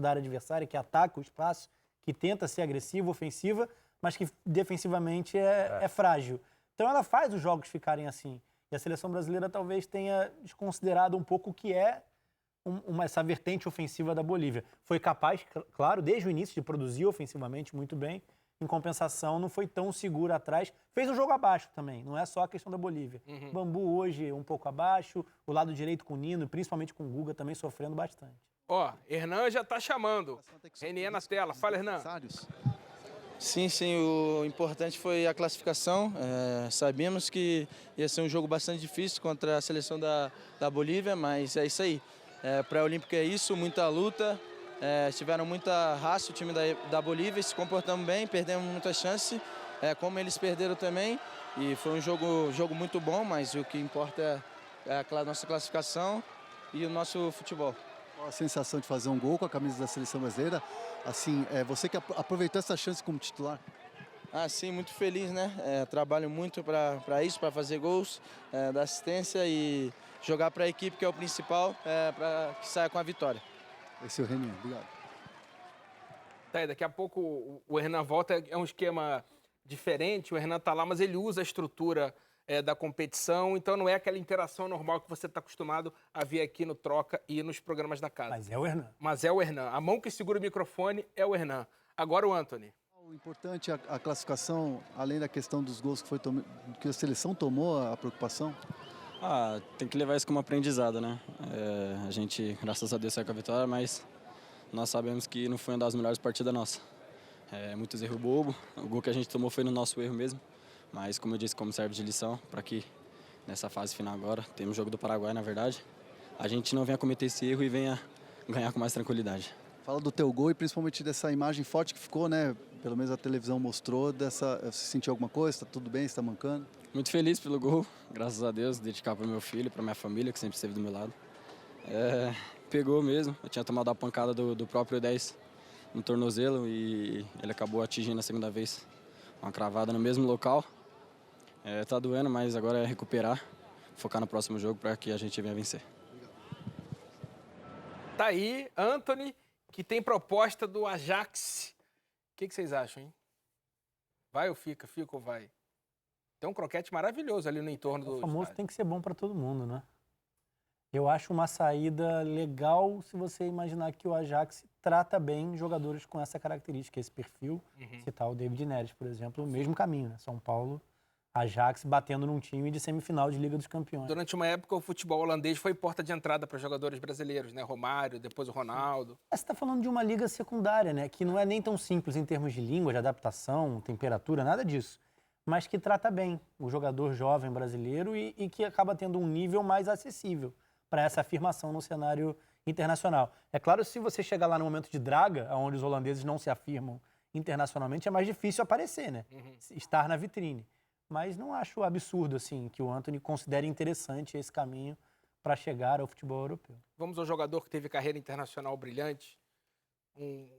da área adversária, que ataca o espaço, que tenta ser agressiva, ofensiva, mas que defensivamente é frágil. Então ela faz os jogos ficarem assim. E a seleção brasileira talvez tenha desconsiderado um pouco o que é essa vertente ofensiva da Bolívia. Foi capaz, claro, desde o início de produzir ofensivamente muito bem. Em compensação, não foi tão seguro atrás. Fez um jogo abaixo também, não é só a questão da Bolívia. Bambu hoje um pouco abaixo, o lado direito com o Nino, principalmente com o Guga, também sofrendo bastante. Ó, Hernan já tá chamando. Renier na tela. Fala, Hernan. Sim, o importante foi a classificação. Sabíamos que ia ser um jogo bastante difícil contra a seleção da Bolívia, mas é isso aí. Pré-olímpico é isso, muita luta. Tiveram muita raça o time da Bolívia, se comportamos bem, perdemos muita chance, como eles perderam também. E foi um jogo muito bom, mas o que importa é a nossa classificação e o nosso futebol. Qual a sensação de fazer um gol com a camisa da seleção brasileira? Assim, você que aproveitou essa chance como titular? Sim, muito feliz, né? Trabalho muito para isso, para fazer gols, dar assistência e jogar para a equipe, que é o principal, para que saia com a vitória. Esse é o Renier, obrigado. Tá, daqui a pouco o Hernan volta, é um esquema diferente, o Hernan tá lá, mas ele usa a estrutura da competição, então não é aquela interação normal que você está acostumado a ver aqui no Troca e nos programas da casa. Mas é o Hernan. Mas é o Hernan. A mão que segura o microfone é o Hernan. Agora o Antony. O importante é a classificação, além da questão dos gols que a seleção tomou, a preocupação? Tem que levar isso como aprendizado, né? A gente, graças a Deus, saiu com a vitória, mas nós sabemos que não foi uma das melhores partidas nossas. Muitos erros bobos, o gol que a gente tomou foi no nosso erro mesmo, mas como eu disse, como serve de lição para que nessa fase final agora, temos o jogo do Paraguai, na verdade, a gente não venha cometer esse erro e venha ganhar com mais tranquilidade. Fala do teu gol e principalmente dessa imagem forte que ficou, né? Pelo menos a televisão mostrou. Você sentiu alguma coisa? Está tudo bem? Está mancando? Muito feliz pelo gol, graças a Deus, dedicar para o meu filho, para minha família, que sempre esteve do meu lado. Pegou mesmo, eu tinha tomado a pancada do próprio 10 no tornozelo e ele acabou atingindo a segunda vez uma cravada no mesmo local. Tá doendo, mas agora é recuperar, focar no próximo jogo para que a gente venha vencer. Tá aí, Antony, que tem proposta do Ajax. O que vocês acham, hein? Vai ou fica? Fica ou vai? Tem um croquete maravilhoso ali no entorno do O famoso estádio. tem que ser bom para todo mundo, né? Eu acho uma saída legal se você imaginar que o Ajax trata bem jogadores com essa característica, esse perfil. Citar o David Neres, por exemplo, o mesmo caminho, né? São Paulo, Ajax batendo num time de semifinal de Liga dos Campeões. Durante uma época, o futebol holandês foi porta de entrada para jogadores brasileiros, né? Romário, depois o Ronaldo. Você está falando de uma liga secundária, né? Que não é nem tão simples em termos de língua, de adaptação, temperatura, nada disso. Mas que trata bem o jogador jovem brasileiro e que acaba tendo um nível mais acessível para essa afirmação no cenário internacional. É claro, se você chegar lá no momento de draga, onde os holandeses não se afirmam internacionalmente, é mais difícil aparecer, né? Estar na vitrine. Mas não acho absurdo, assim, que o Antony considere interessante esse caminho para chegar ao futebol europeu. Vamos ao jogador que teve carreira internacional brilhante,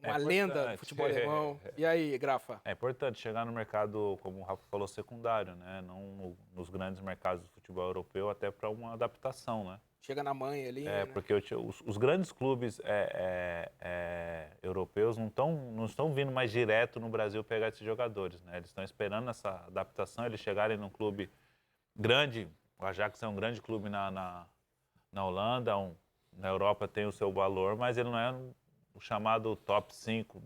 uma lenda do futebol alemão. E aí, Grafa? É importante chegar no mercado, como o Rafa falou, secundário, né? Não nos grandes mercados do futebol europeu, até para uma adaptação, né? Chega na mãe ali, né? Porque os grandes clubes europeus não estão vindo mais direto no Brasil pegar esses jogadores, né? Eles estão esperando essa adaptação, eles chegarem num clube grande. O Ajax é um grande clube na Holanda, na Europa tem o seu valor, mas ele não é o chamado top 5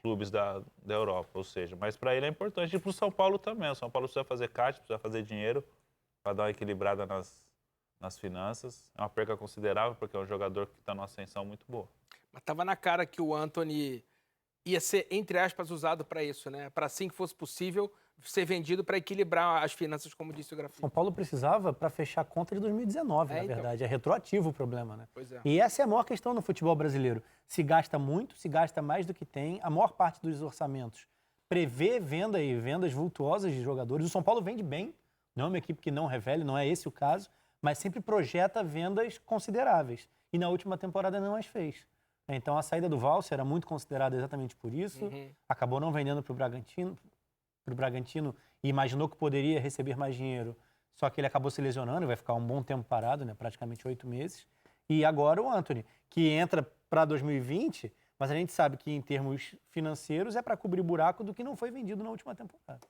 clubes da Europa, ou seja, mas para ele é importante. E para o São Paulo também. O São Paulo precisa fazer caixa, precisa fazer dinheiro para dar uma equilibrada nas finanças. É uma perca considerável, porque é um jogador que está numa ascensão muito boa. Mas estava na cara que o Antony ia ser, entre aspas, usado para isso, né? Para assim que fosse possível ser vendido para equilibrar as finanças, como disse o Grafite. São Paulo precisava para fechar a conta de 2019, na verdade. É retroativo o problema, né? Pois é. E essa é a maior questão no futebol brasileiro. Se gasta muito, se gasta mais do que tem. A maior parte dos orçamentos prevê venda e vendas vultuosas de jogadores. O São Paulo vende bem, não é uma equipe que não revele, não é esse o caso, mas sempre projeta vendas consideráveis. E na última temporada não as fez. Então a saída do Valser era muito considerada exatamente por isso. Acabou não vendendo para o Bragantino e imaginou que poderia receber mais dinheiro. Só que ele acabou se lesionando, vai ficar um bom tempo parado, né? Praticamente 8 meses. E agora o Antony, que entra para 2020 Mas a gente sabe que em termos financeiros é para cobrir buraco do que não foi vendido na última temporada.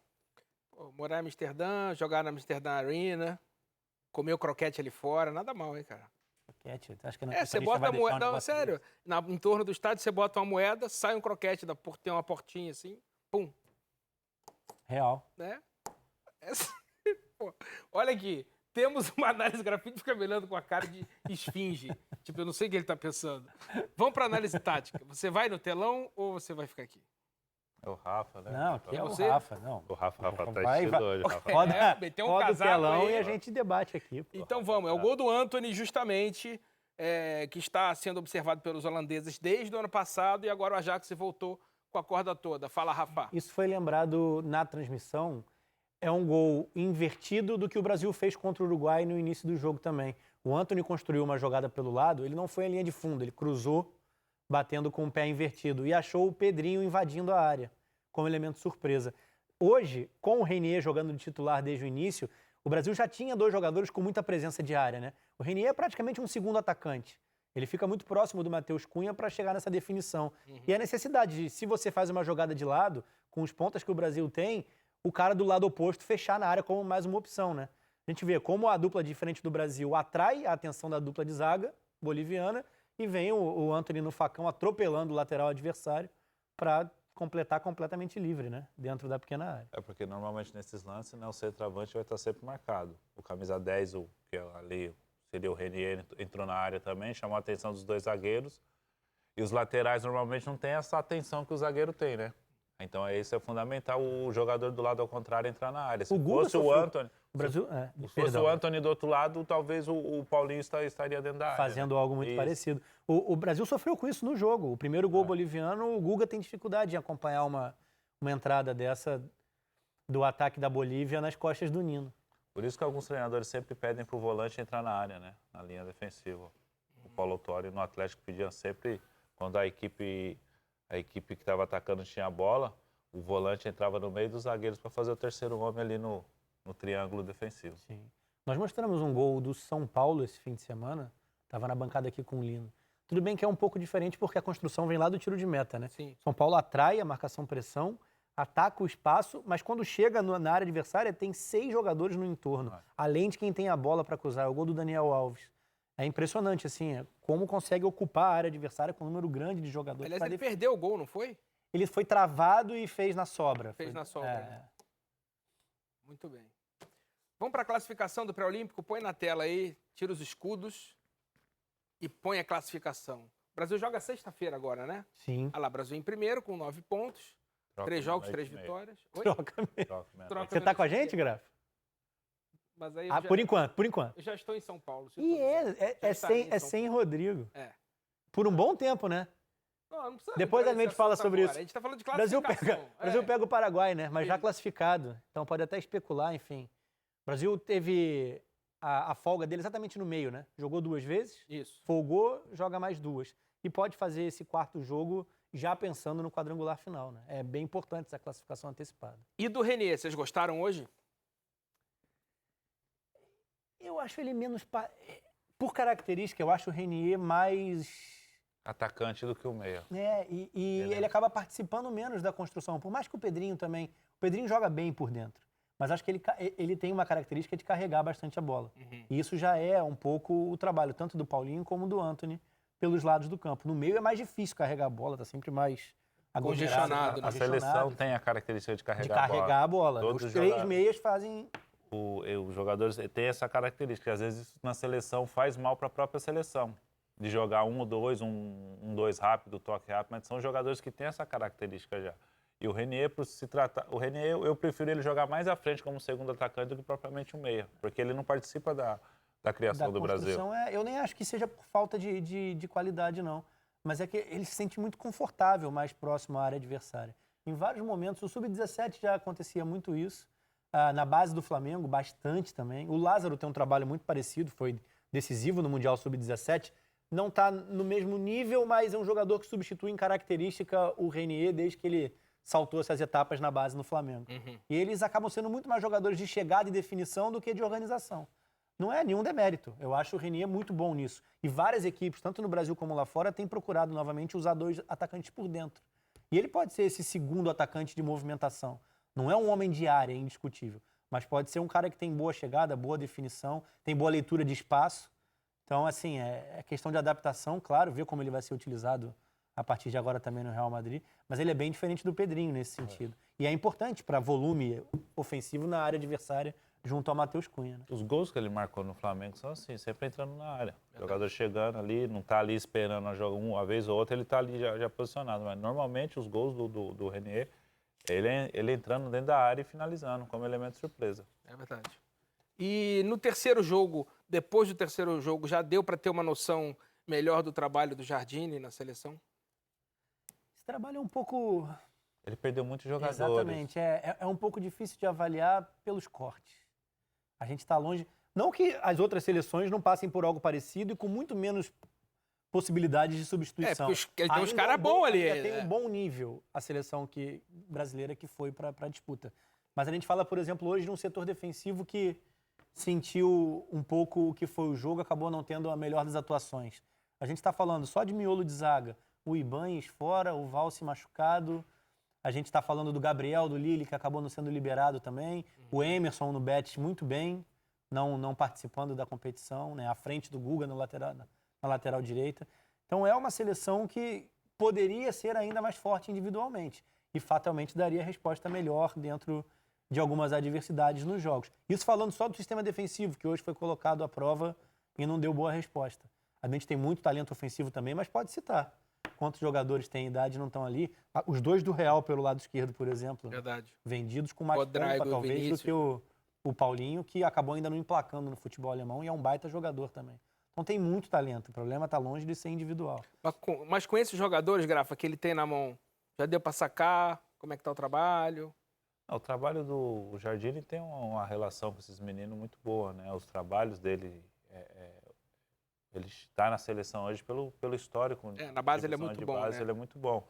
Pô, morar em Amsterdã, jogar na Amsterdã Arena, comer o croquete ali fora, nada mal, hein, cara? Croquete, acho que Você bota a moeda, não, sério, em torno do estádio você bota uma moeda, sai um croquete, tem uma portinha assim, pum, Real. né? Pô, olha aqui, temos uma análise gráfica, fica me olhando com a cara de esfinge. Tipo, eu não sei o que ele tá pensando. Vamos pra análise tática. Você vai no telão ou você vai ficar aqui? É o Rafa, né? Não, aqui é o Você? Rafa, não. O Rafa tá Vai, assistindo hoje, Rafa. Roda, meteu um roda o casaco telão aí. e a gente debate aqui. Pô. Então vamos, é o gol do Antony, justamente, que está sendo observado pelos holandeses desde o ano passado e agora o Ajax voltou com a corda toda. Fala, Rafa. Isso foi lembrado na transmissão. É um gol invertido do que o Brasil fez contra o Uruguai no início do jogo também. O Antony construiu uma jogada pelo lado, ele não foi em linha de fundo, ele cruzou, batendo com o pé invertido e achou o Pedrinho invadindo a área, como elemento surpresa. Hoje, com o Reinier jogando de titular desde o início, o Brasil já tinha 2 jogadores com muita presença de área, né? O Reinier é praticamente um segundo atacante. Ele fica muito próximo do Matheus Cunha para chegar nessa definição. E a necessidade de, se você faz uma jogada de lado, com os pontas que o Brasil tem, o cara do lado oposto fechar na área como mais uma opção, né? A gente vê como a dupla de frente do Brasil atrai a atenção da dupla de zaga boliviana e vem o Antony no facão atropelando o lateral adversário para completar completamente livre, né? Dentro da pequena área. É porque normalmente nesses lances, né, o centroavante vai estar sempre marcado. O camisa 10, que ali seria o Reinier, entrou na área também, chamou a atenção dos 2 zagueiros. E os laterais normalmente não têm essa atenção que o zagueiro tem, né? Então isso é fundamental, o jogador do lado ao contrário entrar na área. Se fosse o Antony, O Brasil, se fosse o Antony do outro lado, talvez o Paulinho estaria dentro da área. Fazendo algo muito parecido. O Brasil sofreu com isso no jogo. O primeiro gol boliviano, o Guga tem dificuldade em acompanhar uma entrada dessa do ataque da Bolívia nas costas do Nino. Por isso que alguns treinadores sempre pedem para o volante entrar na área, né? Na linha defensiva. O Paulo Autuori no Atlético pedia sempre, quando a equipe que estava atacando tinha a bola, o volante entrava no meio dos zagueiros para fazer o terceiro homem ali no triângulo defensivo. Sim. Nós mostramos um gol do São Paulo esse fim de semana, estava na bancada aqui com o Lino. Tudo bem que é um pouco diferente porque a construção vem lá do tiro de meta, né? Sim. São Paulo atrai a marcação-pressão, ataca o espaço, mas quando chega na área adversária tem 6 jogadores no entorno, além de quem tem a bola para cruzar. É o gol do Daniel Alves. É impressionante, assim, como consegue ocupar a área adversária com um número grande de jogadores. Aliás, ele perdeu o gol, não foi? Ele foi travado e fez na sobra. Na sobra. Né? Muito bem. Vamos para a classificação do pré-olímpico. Põe na tela aí, tira os escudos e põe a classificação. O Brasil joga sexta-feira agora, né? Sim. Olha lá, Brasil em primeiro com 9 pontos. 3 jogos, 3 vitórias. Oi? Troca mesmo. Você tá com a gente, Graf? Mas aí por enquanto. Eu já estou em São Paulo. E é sem Rodrigo. É. Por um bom tempo, né? Não precisa. Depois a gente fala sobre isso. A gente está falando de classificação. Brasil pega o Paraguai, né? Mas já classificado. Então pode até especular, enfim. O Brasil teve a folga dele exatamente no meio, né? Jogou 2 vezes. Isso. Folgou, joga mais 2. E pode fazer esse 4º jogo já pensando no quadrangular final, né? É bem importante essa classificação antecipada. E do Reinier, vocês gostaram hoje? Eu acho ele menos... Por característica, eu acho o Reinier mais... Atacante do que o meia. Ele acaba participando menos da construção. Por mais que o Pedrinho também... O Pedrinho joga bem por dentro. Mas acho que ele tem uma característica de carregar bastante a bola. E isso já é um pouco o trabalho, tanto do Paulinho como do Antony, pelos lados do campo. No meio é mais difícil carregar a bola, tá sempre mais congestionado. A seleção tem a característica de carregar a bola. Todos os 3 meias fazem... Os jogadores têm essa característica. Às vezes, na seleção, faz mal para a própria seleção. De jogar 1 ou 2, um 2 rápido, toque rápido, mas são jogadores que têm essa característica já. E o Reinier, por se tratar... O Reinier, eu prefiro ele jogar mais à frente como segundo atacante do que propriamente um meia, porque ele não participa da criação do Brasil. Eu nem acho que seja por falta de qualidade, não. Mas é que ele se sente muito confortável mais próximo à área adversária. Em vários momentos, o Sub-17 já acontecia muito isso. Na base do Flamengo, bastante também. O Lázaro tem um trabalho muito parecido, foi decisivo no Mundial Sub-17. Não está no mesmo nível, mas é um jogador que substitui em característica o Reinier desde que ele saltou essas etapas na base no Flamengo. E eles acabam sendo muito mais jogadores de chegada e definição do que de organização. não é nenhum demérito. Eu acho o Renier muito bom nisso. E várias equipes, tanto no Brasil como lá fora, têm procurado novamente usar 2 atacantes por dentro. E ele pode ser esse segundo atacante de movimentação. Não é um homem de área, é indiscutível. Mas pode ser um cara que tem boa chegada, boa definição, tem boa leitura de espaço. Então, assim, é questão de adaptação, claro, ver como ele vai ser utilizado a partir de agora também no Real Madrid. Mas ele é bem diferente do Pedrinho nesse sentido. E é importante para volume ofensivo na área adversária, junto ao Matheus Cunha. Né? Os gols que ele marcou no Flamengo são assim, sempre entrando na área. O jogador chegando ali, não tá ali esperando a jogar uma vez ou outra, ele tá ali já posicionado. Mas normalmente os gols do Renier, ele entrando dentro da área e finalizando, como elemento de surpresa. É verdade. E no terceiro jogo, depois do terceiro jogo, já deu para ter uma noção melhor do trabalho do Jardine na seleção? Esse trabalho é um pouco... Ele perdeu muitos jogadores. Exatamente. É um pouco difícil de avaliar pelos cortes. A gente está longe... Não que as outras seleções não passem por algo parecido e com muito menos possibilidades de substituição. Porque ele tem uns caras bons ali. Ainda tem um bom nível a seleção brasileira que foi para a disputa. Mas a gente fala, por exemplo, hoje de um setor defensivo que sentiu um pouco o que foi o jogo, acabou não tendo a melhor das atuações. A gente está falando só de miolo de zaga. O Ibanez fora, o Valse machucado. A gente está falando do Gabriel, do Lille, que acabou não sendo liberado também. O Emerson no Betis muito bem, não participando da competição, né? À frente do Guga na lateral direita. Então é uma seleção que poderia ser ainda mais forte individualmente e fatalmente daria resposta melhor dentro de algumas adversidades nos jogos. Isso falando só do sistema defensivo, que hoje foi colocado à prova e não deu boa resposta. A gente tem muito talento ofensivo também, mas pode citar. Quantos jogadores têm idade e não estão ali? Os 2 do Real pelo lado esquerdo, por exemplo. Verdade. Vendidos com mais Rodrigo, pompa, talvez, Vinícius. do que o Paulinho, que acabou ainda não emplacando no futebol alemão e é um baita jogador também. Então tem muito talento. O problema está longe de ser individual. Mas com esses jogadores, Grafa, que ele tem na mão, já deu para sacar? Como é que tá o trabalho? O trabalho do Jardine tem uma relação com esses meninos muito boa, né? Os trabalhos dele... Ele está na seleção hoje pelo histórico. Na base ele é muito bom, né? Ele é muito bom.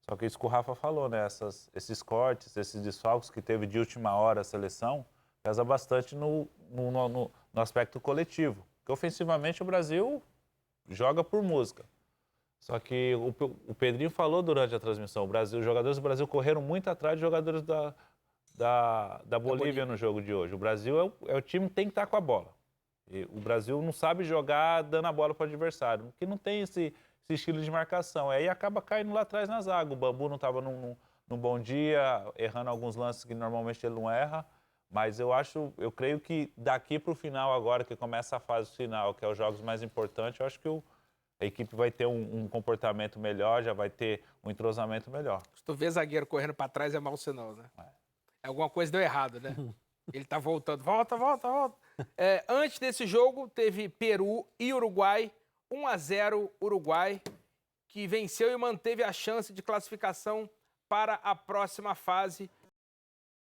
Só que isso que o Rafa falou, né? Esses cortes, esses desfalques que teve de última hora a seleção, pesa bastante no aspecto coletivo. Porque ofensivamente o Brasil joga por música. Só que o Pedrinho falou durante a transmissão, os jogadores do Brasil correram muito atrás de jogadores da Bolívia no jogo de hoje. O Brasil é o time que tem que estar com a bola. E o Brasil não sabe jogar dando a bola para o adversário, porque não tem esse estilo de marcação. Aí acaba caindo lá atrás na zaga. O Bambu não estava num bom dia, errando alguns lances que normalmente ele não erra. Mas eu creio que daqui para o final agora, que começa a fase final, que é os jogos mais importantes, eu acho que a equipe vai ter um comportamento melhor, já vai ter um entrosamento melhor. Se tu vê zagueiro correndo para trás, é mau sinal, né? Alguma coisa deu errado, né? Ele tá voltando. Volta. Antes desse jogo, teve Peru e Uruguai. 1-0 Uruguai, que venceu e manteve a chance de classificação para a próxima fase.